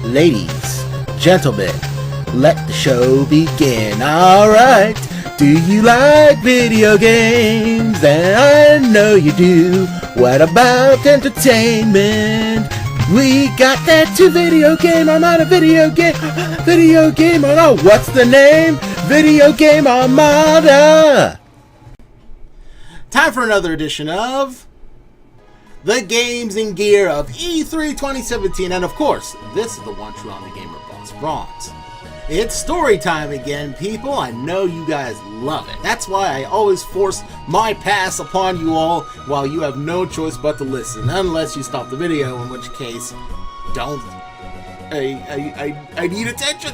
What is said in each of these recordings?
Ladies, gentlemen, let the show begin. Alright, do you like video games? And I know you do. What about entertainment? We got that to video game. I'm on a video game. Video game. Oh no, what's the name? Video Game Armada. Time for another edition of the Games and Gear of E3 2017, and of course, this is the one true on the Gamer Boss Bronze. It's story time again, people. I know you guys love it. That's why I always force my pass upon you all while you have no choice but to listen, unless you stop the video, in which case, don't. I need attention.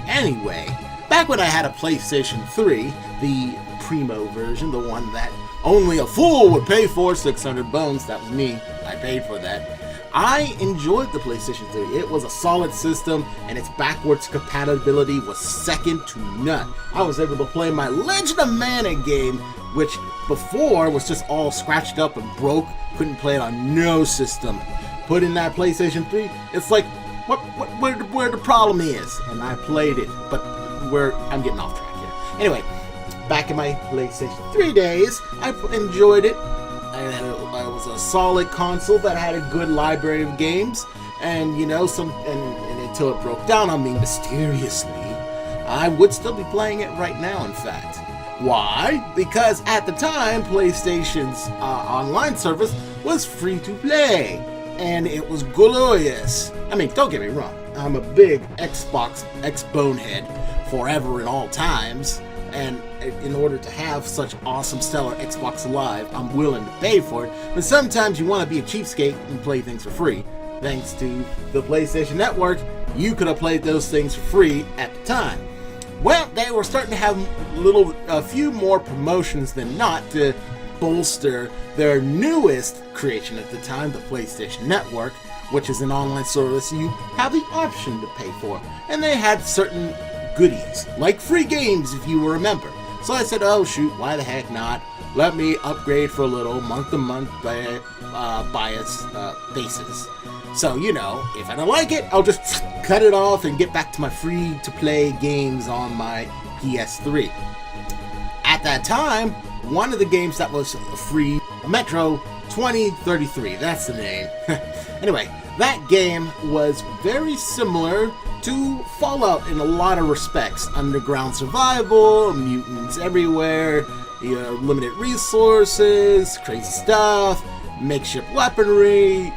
Anyway, back when I had a PlayStation 3, the Primo version, the one that only a fool would pay for, 600 bones, that was me, I paid for that. I enjoyed the PlayStation 3. It was a solid system, and its backwards compatibility was second to none. I was able to play my Legend of Mana game, which before was just all scratched up and broke, couldn't play it on no system. Put in that PlayStation 3, it's like, where the problem is, and I played it, but I'm getting off track here. Anyway, back in my PlayStation 3 days, I enjoyed it. It was a solid console that had a good library of games, and you know, and until it broke down on me mysteriously, I would still be playing it right now, in fact. Why? Because at the time, PlayStation's online service was free to play, and it was glorious. I mean, don't get me wrong, I'm a big Xbox bonehead forever and all times, and in order to have such awesome stellar Xbox Live, I'm willing to pay for it. But sometimes you want to be a cheapskate and play things for free. Thanks to the PlayStation Network, you could have played those things for free at the time. Well, they were starting to have a few more promotions than not to bolster their newest creation at the time, the PlayStation Network, which is an online service you have the option to pay for. And they had certain goodies, like free games, if you remember. So I said, oh shoot, why the heck not? Let me upgrade for a little month-to-month bias basis. So, you know, if I don't like it, I'll just cut it off and get back to my free-to-play games on my PS3. At that time, one of the games that was free, Metro 2033, that's the name. Anyway, that game was very similar to Fallout in a lot of respects. Underground survival, mutants everywhere, you know, limited resources, crazy stuff, makeshift weaponry,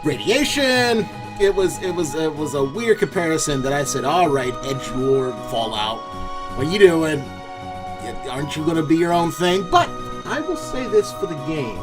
radiation. It was a weird comparison that I said, all right, edgelord Fallout, what are you doing? Aren't you going to be your own thing? But I will say this for the game,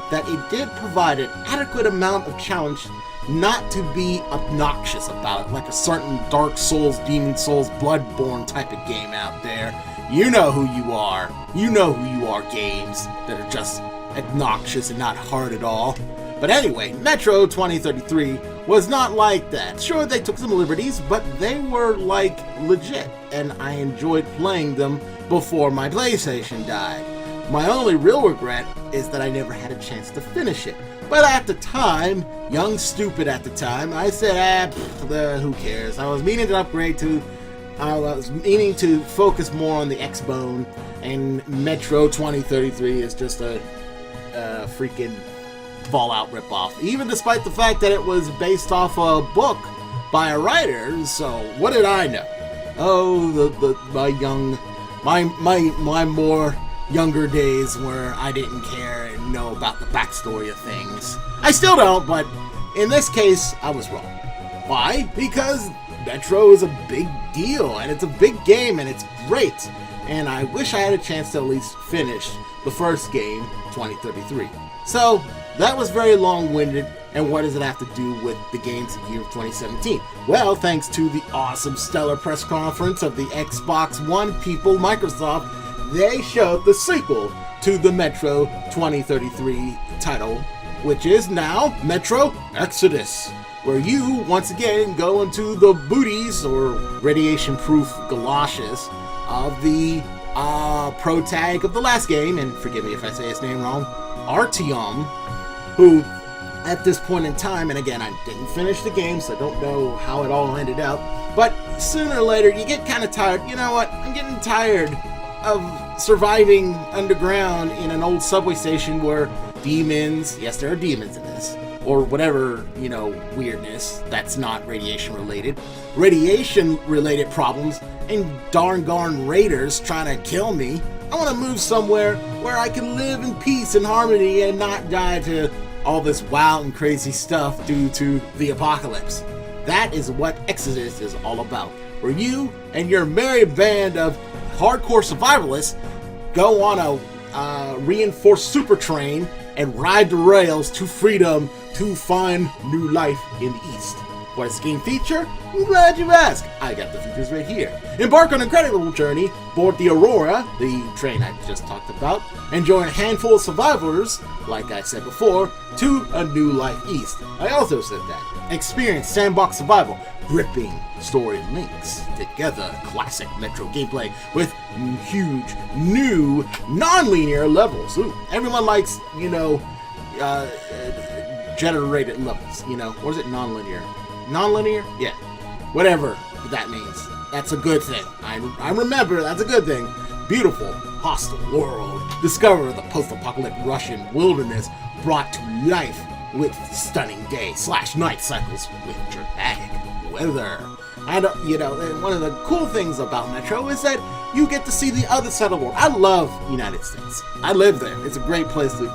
that it did provide an adequate amount of challenge not to be obnoxious about it, like a certain Dark Souls, Demon Souls, Bloodborne type of game out there. You know who you are. You know who you are, games that are just obnoxious and not hard at all. But anyway, Metro 2033 was not like that. Sure, they took some liberties, but they were like legit, and I enjoyed playing them before my PlayStation died. My only real regret is that I never had a chance to finish it. But at the time, young stupid at the time, I said, who cares? I was meaning to focus more on the X-Bone, and Metro 2033 is just a freaking Fallout ripoff. Even despite the fact that it was based off a book by a writer, so what did I know? Oh, my more younger days where I didn't care and know about the backstory of things. I still don't, but in this case, I was wrong. Why? Because Metro is a big deal, and it's a big game, and it's great. And I wish I had a chance to at least finish the first game, 2033. So, that was very long-winded, and what does it have to do with the Games of Year of 2017? Well, thanks to the awesome stellar press conference of the Xbox One people, Microsoft, they showed the sequel to the Metro 2033 title, which is now Metro Exodus, where you once again go into the booties or radiation-proof galoshes of the protag of the last game, and forgive me if I say his name wrong, Artyom, who at this point in time, and again, I didn't finish the game, so I don't know how it all ended up, but sooner or later, you get kind of tired. You know what? I'm getting tired of surviving underground in an old subway station where demons, yes, there are demons in this, or whatever, weirdness that's not radiation-related problems, and darn raiders trying to kill me. I want to move somewhere where I can live in peace and harmony and not die to all this wild and crazy stuff due to the apocalypse. That is what Exodus is all about, where you and your merry band of hardcore survivalists go on a reinforced super train and ride the rails to freedom to find new life in the East. What does the game feature? I'm glad you asked. I got the features right here. Embark on an incredible journey, board the Aurora, the train I just talked about, and join a handful of survivors, like I said before, to a new life East. I also said that. Experience sandbox survival, gripping story links together, classic Metro gameplay with huge, new, non-linear levels. Ooh, everyone likes, generated levels, or is it non-linear? Non-linear? Yeah. Whatever that means. That's a good thing. I remember that's a good thing. Beautiful, hostile world. Discover the post-apocalyptic Russian wilderness brought to life with stunning day/night cycles with dramatic weather. And, one of the cool things about Metro is that you get to see the other side of the world. I love the United States. I live there. It's a great place to,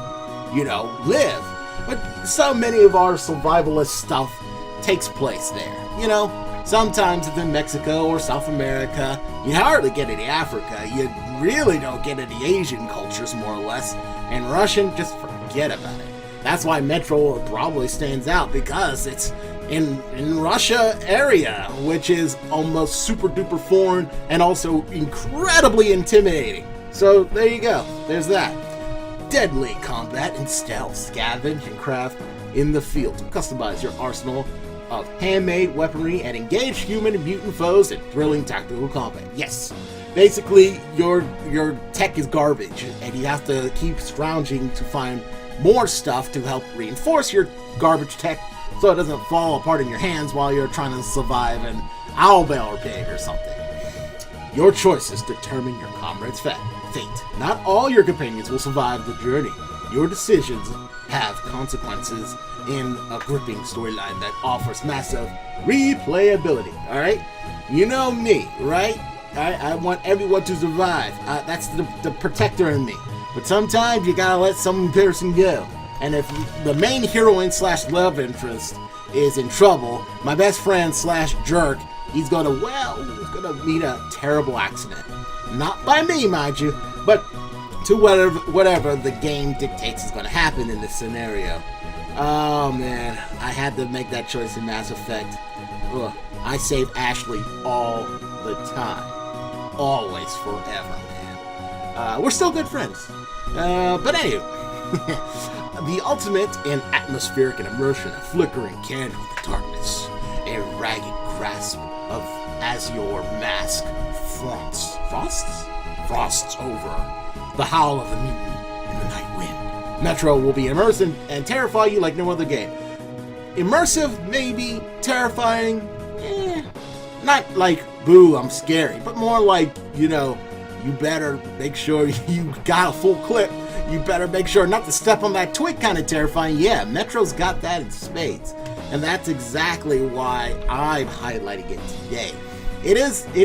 live. But so many of our survivalist stuff takes place there. Sometimes it's in Mexico or South America. You hardly get any Africa. You really don't get any Asian cultures, more or less. And Russian, just forget about it. That's why Metro probably stands out, because it's in Russia area, which is almost super duper foreign and also incredibly intimidating. So there you go. There's that. Deadly combat and stealth, scavenge and craft in the field to customize your arsenal of handmade weaponry and engage human and mutant foes in thrilling tactical combat. Yes, basically your tech is garbage, and you have to keep scrounging to find more stuff to help reinforce your garbage tech so it doesn't fall apart in your hands while you're trying to survive an owl bear pig or something. Your choices determine your comrade's fate. Not all your companions will survive the journey. Your decisions have consequences in a gripping storyline that offers massive replayability. Alright? You know me, right? I want everyone to survive. That's the protector in me. But sometimes you gotta let some person go. And if the main heroine / love interest is in trouble, my best friend / jerk, he's gonna meet a terrible accident. Not by me, mind you, but to whatever the game dictates is gonna happen in this scenario. Oh man, I had to make that choice in Mass Effect. Ugh, I save Ashley all the time. Always, forever, man. We're still good friends. But anyway, the ultimate in atmospheric and immersion, a flickering candle in the darkness, a ragged grasp of azure mask frosts over the howl of the mutant in the night wind. Metro will be immersive and terrify you like no other game. Immersive, maybe. Terrifying, not like, boo, I'm scary, but more like, you better make sure you got a full clip. You better make sure not to step on that twig kind of terrifying. Yeah, Metro's got that in spades. And that's exactly why I'm highlighting it today. It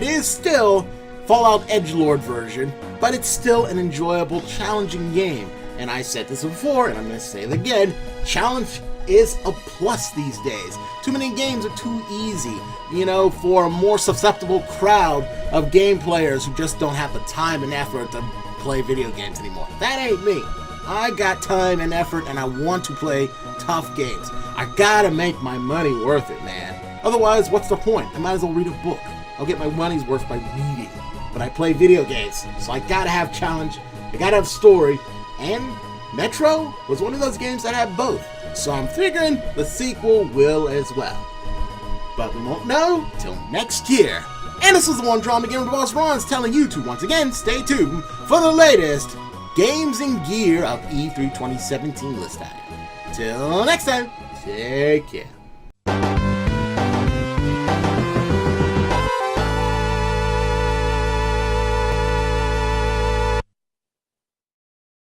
is still Fallout Edgelord version, but it's still an enjoyable, challenging game. And I said this before, and I'm going to say it again, challenge is a plus these days. Too many games are too easy, for a more susceptible crowd of game players who just don't have the time and effort to play video games anymore. That ain't me. I got time and effort, and I want to play tough games. I gotta make my money worth it, man. Otherwise, what's the point? I might as well read a book. I'll get my money's worth by reading. But I play video games, so I gotta have challenge, I gotta have story, and Metro was one of those games that had both. So I'm figuring the sequel will as well. But we won't know till next year. And this is the One Drama Gamer Boss Ron's telling you to once again stay tuned for the latest games and gear of E3 2017 list item. Till next time, take care.